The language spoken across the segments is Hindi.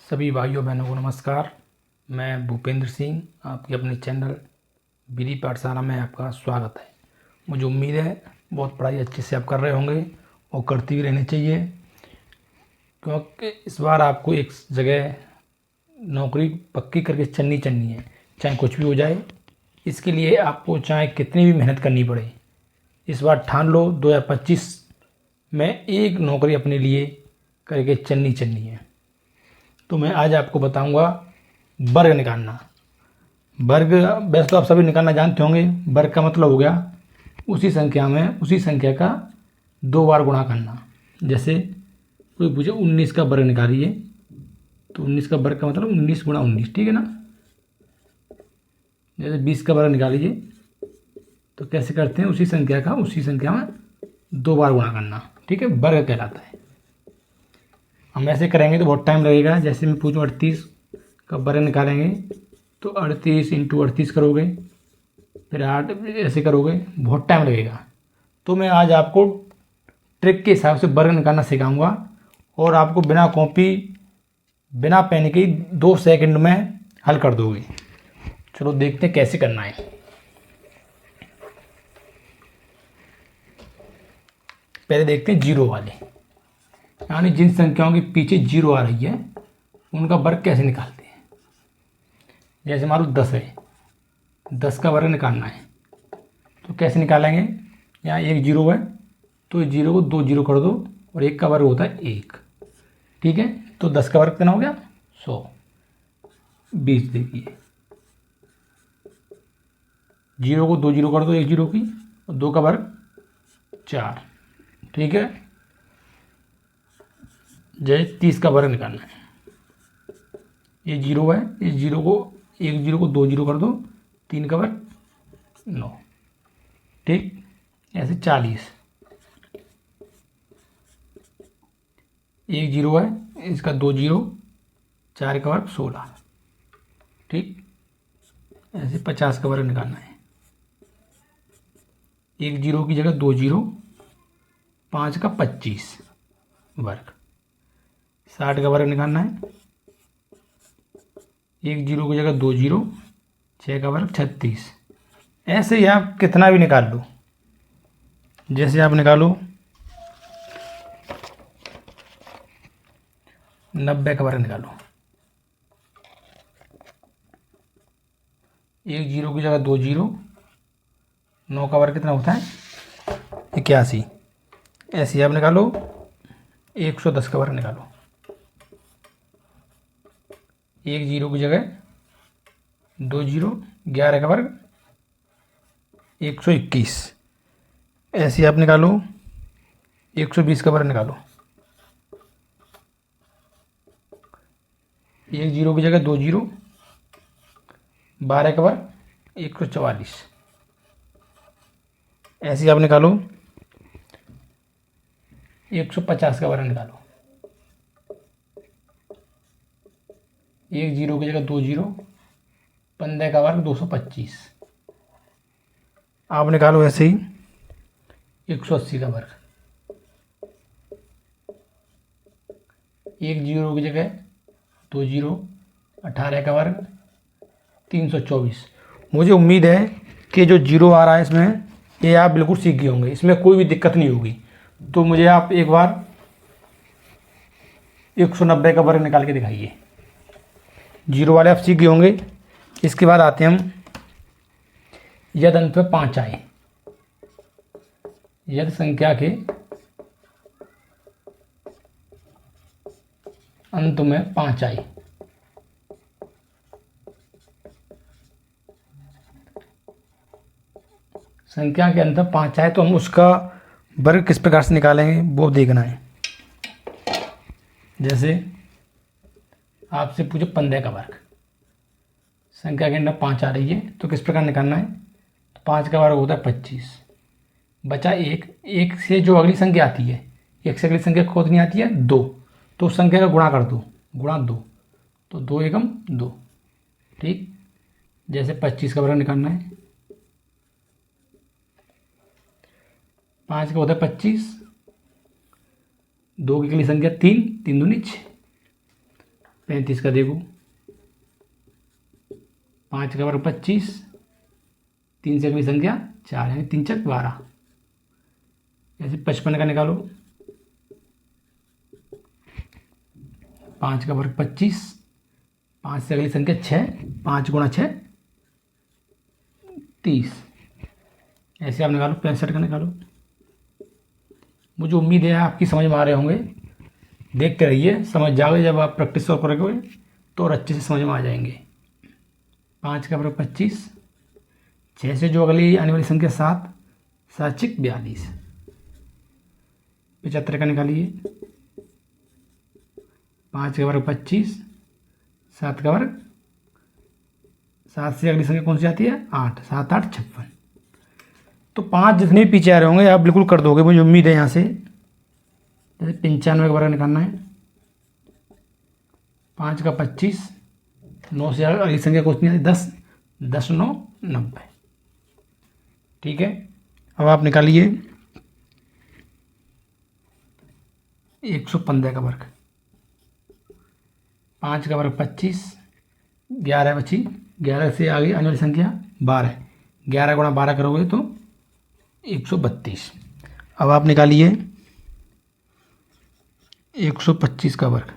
सभी भाइयों बहनों को नमस्कार। मैं भूपेंद्र सिंह आपके अपने चैनल विधि पाठशाला में आपका स्वागत है। मुझे उम्मीद है बहुत पढ़ाई अच्छे से आप कर रहे होंगे और करती भी रहनी चाहिए, क्योंकि इस बार आपको एक जगह नौकरी पक्की करके चलनी है, चाहे कुछ भी हो जाए। इसके लिए आपको चाहे कितनी भी मेहनत करनी पड़े, इस बार ठान लो 2025 में एक नौकरी अपने लिए करके चलनी है। तो मैं आज आपको बताऊंगा वर्ग निकालना। वर्ग वैसे तो आप सभी निकालना जानते होंगे। वर्ग का मतलब हो गया उसी संख्या में उसी संख्या का 2 बार गुणा करना। जैसे कोई पूछे 19 का वर्ग निकालिए, तो 19 का वर्ग का मतलब 19 गुणा 19, ठीक है ना। जैसे 20 का वर्ग निकालिए, तो कैसे करते हैं, उसी संख्या में 2 बार गुणा करना, ठीक है, वर्ग कहलाता है। हम ऐसे करेंगे तो बहुत टाइम लगेगा। जैसे मैं पूछूं 38 का वर्ग निकालेंगे, तो 38 इंटू 38 करोगे, फिर 8 ऐसे करोगे, बहुत टाइम लगेगा। तो मैं आज आपको ट्रिक के हिसाब से वर्ग निकालना सिखाऊंगा और आपको बिना कॉपी बिना पेन के 2 सेकंड में हल कर दोगे। चलो देखते हैं कैसे करना है। पहले देखते हैं जीरो वाले, यानी जिन संख्याओं के पीछे जीरो आ रही है उनका वर्ग कैसे निकालते हैं। जैसे मान लो 10 है, 10 का वर्ग निकालना है, तो कैसे निकालेंगे। यहाँ एक जीरो है, तो इस जीरो को 2 जीरो कर दो और एक का वर्ग होता है 1, ठीक है। तो 10 का वर्ग कितना हो गया 100। 20 देखिए, जीरो को 2 जीरो कर दो एक जीरो की, और 2 का वर्ग 4, ठीक है। जैसे 30 का वर्ग निकालना है, ये जीरो है, इस जीरो को एक जीरो को 2 जीरो कर दो, 3 का वर्ग 9, ठीक। ऐसे 40, एक जीरो है, इसका 2 जीरो, 4 का वर्ग 16, ठीक। ऐसे 50 का वर्ग निकालना है, एक जीरो की जगह 2 जीरो, 5 का 25 वर्ग। 60 का वर्ग निकालना है, एक जीरो की जगह 2 जीरो, 6 का वर्ग 36। ऐसे ही आप कितना भी निकाल लो। जैसे आप निकालो 90 का वर्ग निकालो, एक जीरो की जगह 2 जीरो, 9 का वर्ग कितना होता है 81। ऐसे ही आप निकालो 110 का वर्ग निकालो, एक जीरो की जगह 2 जीरो, 11 का वर्ग 121। ऐसे ही आप निकालो 120 का वर्ग निकालो, एक जीरो की जगह 2 जीरो, 12 का वर्ग 144। ऐसे ही आप निकालो 150 का वर्ग निकालो, एक जीरो की जगह 2 जीरो, 15 का वर्ग 225। आप निकालो ऐसे ही 180 का वर्ग, एक जीरो की जगह 2 जीरो, 18 का वर्ग 324। मुझे उम्मीद है कि जो जीरो आ रहा है इसमें, ये आप बिल्कुल सीख गए होंगे, इसमें कोई भी दिक्कत नहीं होगी। तो मुझे आप एक बार 190 का वर्ग निकाल के दिखाइए। जीरो वाले आप सीख गए होंगे। इसके बाद आते हैं हम यदि अंत में 5 आए, यदि संख्या के अंत में 5 आए, संख्या के अंत में 5 आए, तो हम उसका वर्ग किस प्रकार से निकालेंगे वो देखना है। जैसे आपसे पूछो 15 का वर्ग, संख्या के अंदर 5 आ रही है, तो किस प्रकार निकालना है। तो 5 का वर्ग होता है 25, बचा एक से जो अगली संख्या आती है, एक से अगली संख्या खोद नहीं आती है 2, तो उस संख्या का गुणा कर दो, गुणा 2, तो 2 एकम 2, ठीक। जैसे 25 का वर्ग निकालना है, 5 का होता है 25, 2 की अगली संख्या 3, 3 दूनी 6, 35 का देखो, 5 का वर्ग 25, 3 से अगली संख्या 4, यानी 3 चक 12। ऐसे 55 का निकालो, 5 का वर्ग 25, 5 से अगली संख्या 6, 5 गुणा 6 30। ऐसे आप निकालो, 65 का निकालो। मुझे उम्मीद है आपकी समझ में आ रहे होंगे। देखते रहिए, समझ जाओगे जब आप प्रैक्टिस और करोगे तो और अच्छे से समझ में आ जाएंगे। 5 का वर्ग 25, 6 से जो अगली आने वाली संख्या 7, 7 छिक 42। 75 का निकालिए, 5 का वर्ग 25, 7 का वर्ग, 7 से अगली संख्या कौन सी आती है? 8, 7 8 56। तो 5 जितने भी पीछे आ रहे होंगे आप बिल्कुल कर दोगे, मुझे उम्मीद है। यहाँ से जैसे 95 का वर्ग निकालना है, 5 का 25, 9 से अगली संख्या कौन सी आती है? 10, 10 9 90। ठीक है, अब आप निकालिए 115 का वर्ग। 5 का वर्ग 25, 11 बची, 11 से आगे आने वाली संख्या 12, 11 गुणा 12 करोगे तो 132। अब आप निकालिए 125 का वर्ग।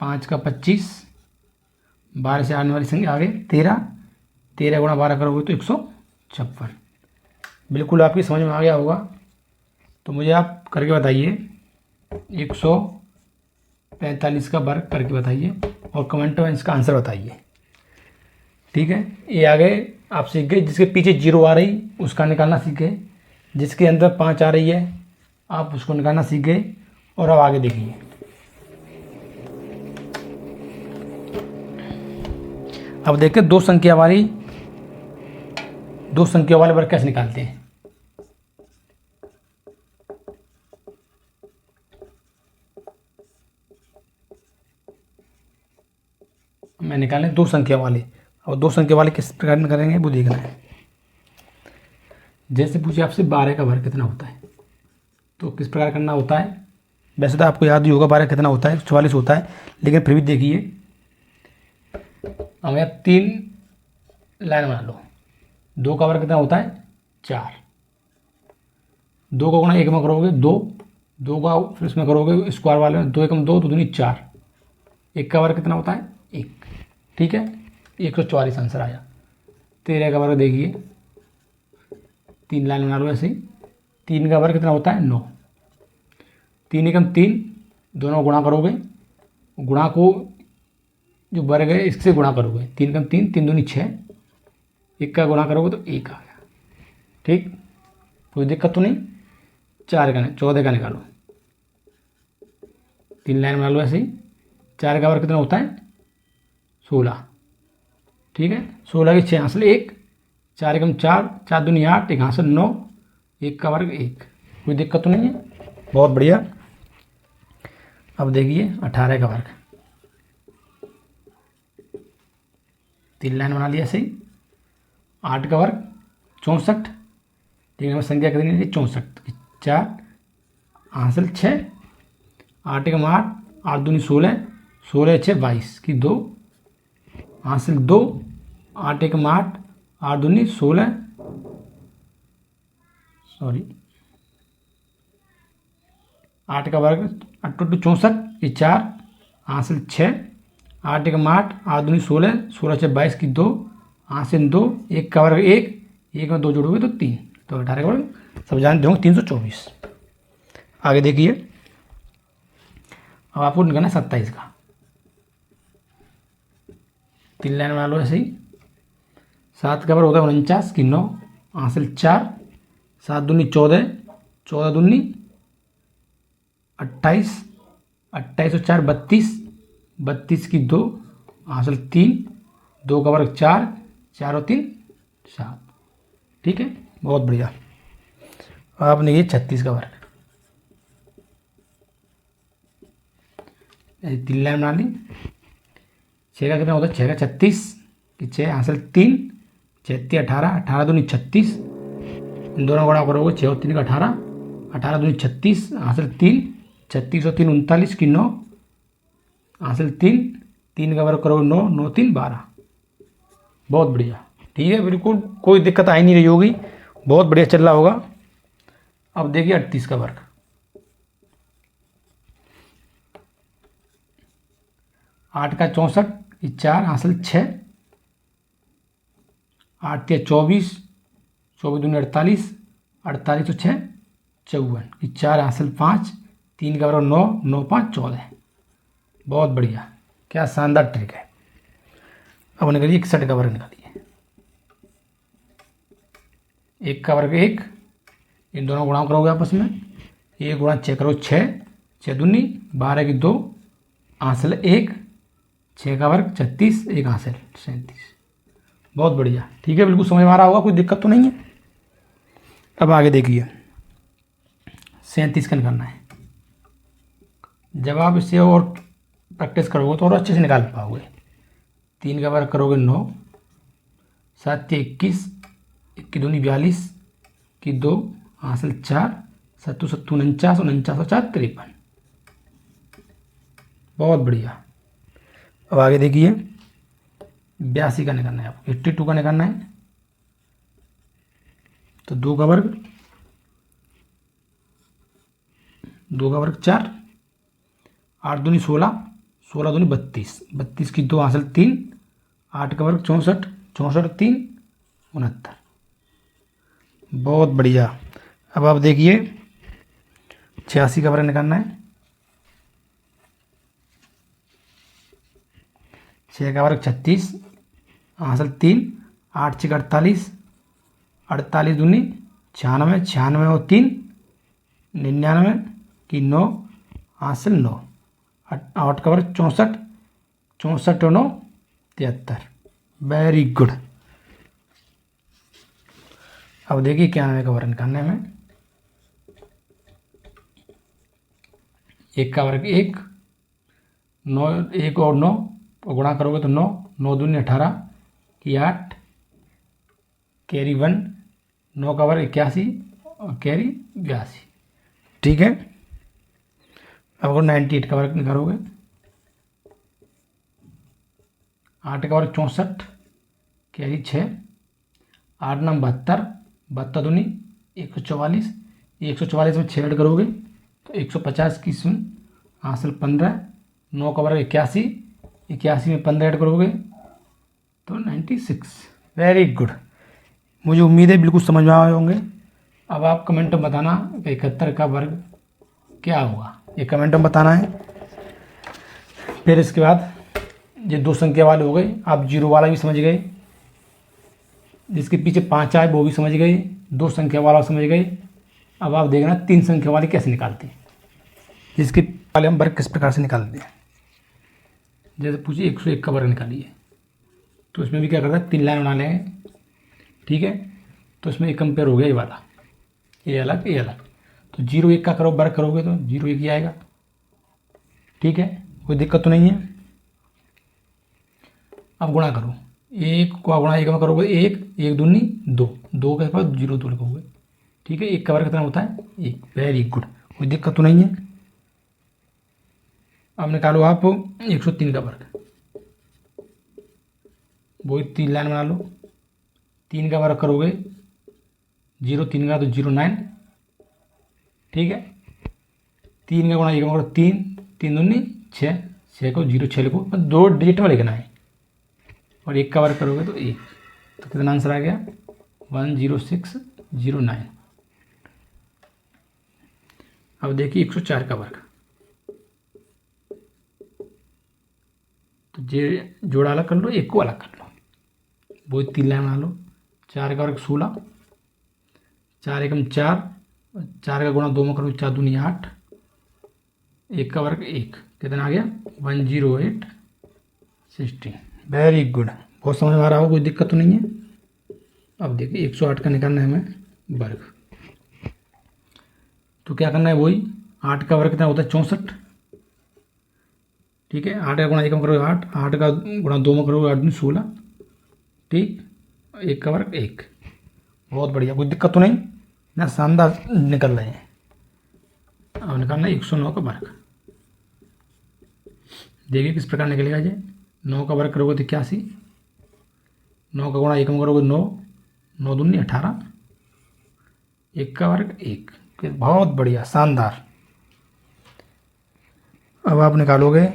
5 का 25, 12 से आने वाली संख्या आगे 13, 13 गुणा 12 करोगे तो 156। बिल्कुल आपकी समझ में आ गया होगा। तो मुझे आप करके बताइए, 145 का वर्ग करके बताइए और कमेंट में इसका आंसर बताइए। ठीक है, ये आगे आप सीख गए। जिसके पीछे 0 आ रही उसका निकालना सीख गए, जिसके अंदर 5 आ रही है आप उसको निकालना सीख गए। और अब आगे देखिए, अब देखिए दो संख्या वाले वर्ग कैसे निकालते हैं। मैं निकालने 2 संख्या वाले, और 2 संख्या वाले किस प्रकार में करेंगे वो देखना है। जैसे पूछे आपसे 12 का वर्ग कितना होता है, तो किस प्रकार करना होता है। वैसे तो आपको याद ही होगा 12 कितना होता है, 44 होता है, लेकिन फिर भी देखिए हमें 3 लाइन बना लो। 2 का वर्ग कितना होता है? 4। 2 का गुणा 1 में करोगे 2, 2 का फिर इसमें करोगे स्क्वायर वाले में 2 एकम 2, 2 दूनी 4। 1 का वर्ग कितना होता है? 1। ठीक है, 144 आंसर आया। 13 का वर्ग देखिए, 3 लाइन बना लो ऐसे ही। 3 का वर्ग कितना होता है? 9। 3 एकम 3, दोनों गुणा करोगे, गुणा को जो वर्ग है इससे गुणा करोगे। 3 एकम 3, 3 दूनी 6, 1 का गुणा करोगे तो 1 आ गया। ठीक, कोई दिक्कत तो नहीं। 14 का निकालो, 3 लाइन बना लो ऐसे ही। 4 का वर्ग कितना होता है? 16। ठीक है, 16 की 6 हासिल 1, 4 एकम 4, 4 दूनी 8, 1 हासिल 9, 1 का वर्ग 1। कोई दिक्कत तो नहीं है, बहुत बढ़िया। अब देखिए 18 का वर्ग, 3 लाइन बना लिया ऐसे ही। 8 का वर्ग 64, ठीक है, हमें संख्या कितनी ली? 64। 4 हासिल 6, 8 एकम 8, 8 दूनी 16, 16 6 22 की 2 हासिल 2, 8 एकम 8, 8 दूनी 16, सॉरी 8 का वर्ग 8 टू 64 की 4 हासिल 6, 8 एकम 8, 8 दूनी 16, 16 6 22 की 2 हासिल 2, 1 का वर्ग 1, 1 में 2 जोड़ोगे तो 3, तो 18 का वर्ग सब जान दोगे 324। आगे देखिए, अब आपको निकालना है 27 का। 3 लाइन बना लो ऐसे ही। 7 का वर्ग होता है 49 की 9 हासिल 4, 7 दूनी 14, 14 दूनी 28, 28 और 4 32, 32 की 2 हासिल 3, 2 का वर्ग 4, 4 और 3 7। ठीक है, बहुत बढ़िया। आपने ये 36 का वर्ग, 3 लाइन बना ली। 6 का कितना होता है? 6 का 36 कि 6 हासिल 3, 6 3 18, 18 दूनी 36, इन दोनों गुणा करोगे 6 और 3 का 18, 18 दूनी 36 हासिल 3, 36 और 3 39 की 9, हासिल 3, 3 का वर्ग करोगे 9, 9 3 12। बहुत बढ़िया, ठीक है, बिल्कुल कोई दिक्कत आ ही नहीं रही होगी, बहुत बढ़िया चल रहा होगा। अब देखिए 38 का वर्ग, 8 का 64, 4 हासिल 6, 8 या 24, 24 दूनी 48, 48 तो 6 54, 4 हासिल 5, 3 का वर्ग 9, 9 5 14। बहुत बढ़िया, क्या शानदार ट्रिक है। अब निकालिए 61 का वर्ग निकालिए। 1 का वर्ग 1, इन दोनों गुणा करोगे आपस में, 1 गुणा 6 करो 6, 6 दूनी 12 की 2, हासिल 1, 6 का वर्ग 36, 1 हासिल 37। बहुत बढ़िया, ठीक है, बिल्कुल समझ में आ रहा होगा, कोई दिक्कत तो नहीं है। अब आगे देखिए 37 का निकालना है। जब आप इसे और प्रैक्टिस करोगे तो और अच्छे से निकाल पाओगे। 3 का वर्ग करोगे 9, 7 21, 1 दूनी 42 की 2, हासिल 4, 7 7 49, 49 4 53। बहुत बढ़िया। अब आगे देखिए 82 का निकालना है आपको, 82 का निकालना है। तो 2 का वर्ग 4, 8 दूनी 16, 16 दूनी 32, 32 की 2 हासिल 3, 8 का वर्ग 64, 64 3 69। बहुत बढ़िया। अब आप देखिए 86 का वर्ग निकालना है। 6 का वर्ग 36, हासिल 3, 8 6 48, 48 दूनी 96, 96 और 3 99 की 9, हासिल 9, 8 का वर्ग 64, 64 और 9 73। Very good. अब देखिए 91 का वर्ग निकालना है हमें। 1 का वर्ग 1, 9 1 और 9 गुणा करोगे तो 9, 9 दूनी 18 की 8, कैरी 1, 9 का वर्ग 81 और कैरी 82। ठीक है। अब अगर 98 का वर्ग निकालोगे, 8 का वर्ग 64, कैरी 6, 8 9 72, 72 दूनी 144, 144 में 6 ऐड करोगे तो 150 की 0, हासिल 15, 9 का वर्ग 81, 81 में 15 ऐड करोगे तो 96। वेरी गुड, मुझे उम्मीद है बिल्कुल समझ में आए होंगे। अब आप कमेंट में बताना कि 71 का वर्ग क्या होगा, ये कमेंट में बताना है। फिर इसके बाद ये 2 संख्या वाले हो गए, आप 0 वाला भी समझ गए, जिसके पीछे 5 आए वो भी समझ गए, 2 संख्या वाला समझ गए। अब आप देखना 3 संख्या वाले कैसे निकालते हैं, जिसके वाले हम वर्ग किस प्रकार से निकालते हैं। जैसे पूछिए 101 का वर्ग निकालिए, तो इसमें भी क्या करता है, 3 लाइन बना लेंगे। ठीक है, तो इसमें एक कंपेयर हो गया ये वाला, ये अलग ये अलग। तो 0 1 का करो वर्ग करोगे तो 0 1 ही आएगा। ठीक है, कोई दिक्कत तो नहीं है। अब गुणा करो, 1 को गुणा 1 में करोगे 1, 1 दूनी 2, 2 के बाद 0 2 लिखोगे। ठीक है, 1 का वर्ग कितना होता है 1। वेरी गुड, कोई दिक्कत तो नहीं है। अब निकालो आप 103 का वर्ग, वही 3 लाइन बना लो। 3 का वर्ग करोगे 0, 3 का तो 0 9। ठीक है, 3 का गुणा 1 में करो 3, 3 दूनी 6, 6 को 0 6 लिखो, 2 डिजिट में लिखना है। और 1 का वर्ग करोगे तो 1, तो कितना आंसर आ गया 10609। अब देखिए 104 का वर्ग, तो जे जोड़ा अलग कर लो, 1 को अलग कर लो, वो 3 लाइन बना लो। 4 का वर्ग 16, 4 एकम 4, 4 का गुणा 2 में करो 4 दूनी 8, 1 का वर्ग 1, कितना आ गया 108 16। वेरी गुड, बहुत समझ में आ रहा हो, कोई दिक्कत तो नहीं है। अब देखिए 108 का निकालना है हमें वर्ग, तो क्या करना है, वही 8 का वर्ग कितना होता है 64। ठीक है, 8 का गुणा 1 में करोगे 8, 8 का गुणा 2 में करोगे 8 दूनी 16। ठीक, 1 का वर्ग 1। बहुत बढ़िया, कोई दिक्कत तो नहीं ना, शानदार निकल रहे हैं। अब निकालना है 109 का वर्ग, देखिए किस प्रकार निकलेगा ये। 9 का वर्ग करोगे तो 81, 9 का गुणा 1 में करोगे 9, 9 दूनी 18, 1 का वर्ग 1। बहुत बढ़िया, शानदार। अब आप निकालोगे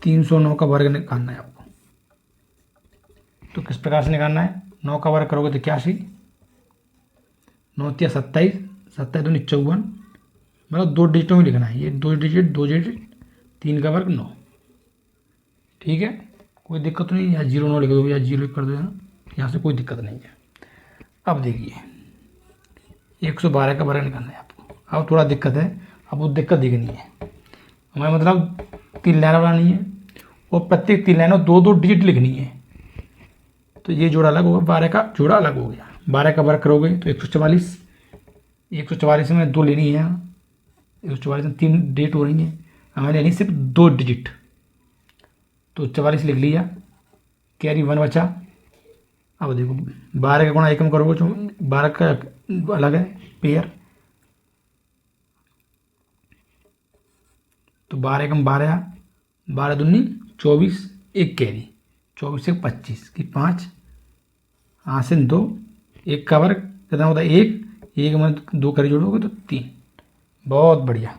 309 का वर्ग निकालना है आपको। तो किस प्रकार से निकालना है? 9 का वर्ग करोगे तो 81, 9 तिया 27, 27 दूनी 54, मतलब 2 डिजिटों में लिखना है ये, 2 डिजिट 2 डिजिट, 3 का वर्ग 9। ठीक है, कोई दिक्कत नहीं, या 0 9 लिख दो या 0 कर दो, यहाँ से कोई दिक्कत नहीं है। अब देखिए 112 का वर्ग निकालना है आपको। अब थोड़ा दिक्कत है, अब वो दिक्कत दिखनी है हमें, मतलब 3 लाइन बनानी है और प्रत्येक 3 लाइनों 2 2 डिजिट लिखनी है। तो ये जोड़ा अलग होगा, 12 का जोड़ा अलग हो गया। 12 का वर्ग करोगे तो 144, 144 में 2 लेनी है यहाँ, 144 में 3 डिजिट हो रही है, हमें लेनी सिर्फ 2 डिजिट। तो 44 लिख लिया, कैरी 1 बचा। अब देखो 12 का गुणा 1 में करोगे तो 12 का अलग है पेयर, तो 12 एकम 12, 12 दूनी 24, 1 कैरी, 24 से 25 की 5, आसिन 2, 1 का वर्ग कितना होता है 1, 1 में 2 कैरी जोड़ोगे तो 3। बहुत बढ़िया।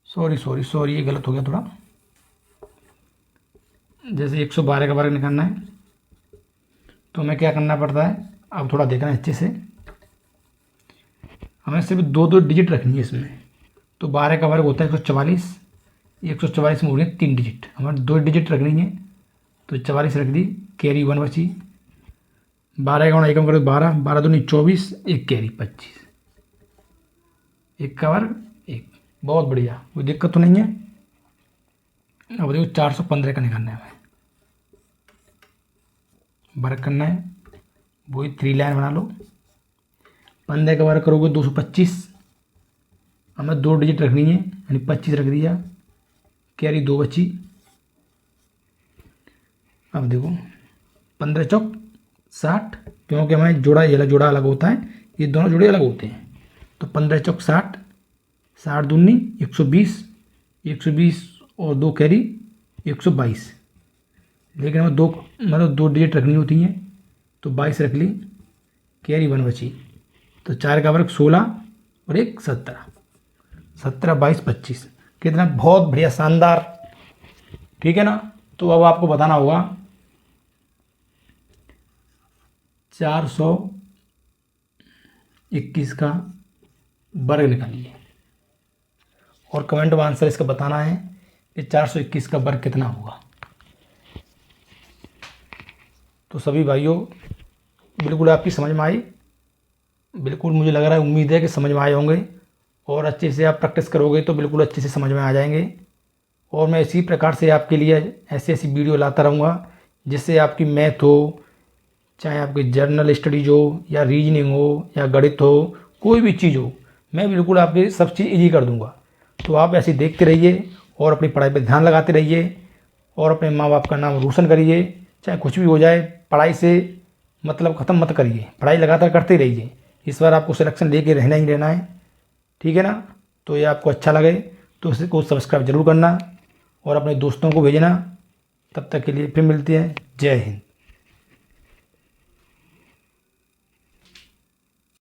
सॉरी ये गलत हो गया थोड़ा। जैसे 112 का वर्ग निकालना है तो हमें क्या करना पड़ता है, अब थोड़ा देखना है अच्छे से। हमें सिर्फ 2 2 डिजिट रखनी है इसमें। तो 12 का वर्ग होता है 144, 144 में हो रही है 3 डिजिट, हमें 2 डिजिट रखनी है। तो 44 रख दी, कैरी 1 बची। 12 का गुणा 1 में करो 12, 12 दूनी 24, 1 कैरी 25, 1 का वर्ग 1। बहुत बढ़िया, कोई दिक्कत तो नहीं है। अब देखो 415 का निकालना है हमें, वर्ग करना है, वही 3 लाइन बना लो। 15 का वर्ग करोगे 225, हमें 2 डिजिट रखनी है, यानी 25 रख दिया, कैरी 2 बची। अब देखो 15 चौक 60, क्योंकि हमें जोड़ा ये जोड़ा अलग होता है, ये दोनों जोड़े अलग होते हैं। तो 15 चौक 60, 60 दूनी 120, 120 और 2 कैरी 122। लेकिन हमें 2 मतलब 2 डिजिट रखनी होती हैं, तो 22 रख ली, कैरी 1 बची। तो 4 का वर्ग 16 और 1 17, 17 22 25। कितना बहुत बढ़िया, शानदार। ठीक है ना। तो अब आपको बताना होगा 421 का वर्ग निकालिए और कमेंट में आंसर इसका बताना है कि 421 का वर्ग कितना होगा। तो सभी भाइयों बिल्कुल आपकी समझ में आई, बिल्कुल मुझे लग रहा है, उम्मीद है कि समझ में आए होंगे, और अच्छे से आप प्रैक्टिस करोगे तो बिल्कुल अच्छे से समझ में आ जाएंगे। और मैं इसी प्रकार से आपके लिए ऐसी ऐसी वीडियो लाता रहूँगा जिससे आपकी मैथ हो, चाहे आपकी जर्नल स्टडीज हो, या रीजनिंग हो, या गणित हो, कोई भी चीज़ हो, मैं बिल्कुल आपकी सब चीज़ ईजी कर दूँगा। तो आप ऐसे देखते रहिए और अपनी पढ़ाई पर ध्यान लगाते रहिए और अपने माँ बाप का नाम रोशन करिए। चाहे कुछ भी हो जाए, पढ़ाई से मतलब ख़त्म मत करिए, पढ़ाई लगातार करते रहिए। इस बार आपको सिलेक्शन लेके रहना ही रहना है। ठीक है ना। तो ये आपको अच्छा लगे तो इसको सब्सक्राइब जरूर करना और अपने दोस्तों को भेजना। तब तक के लिए फिर मिलते हैं। जय हिंद।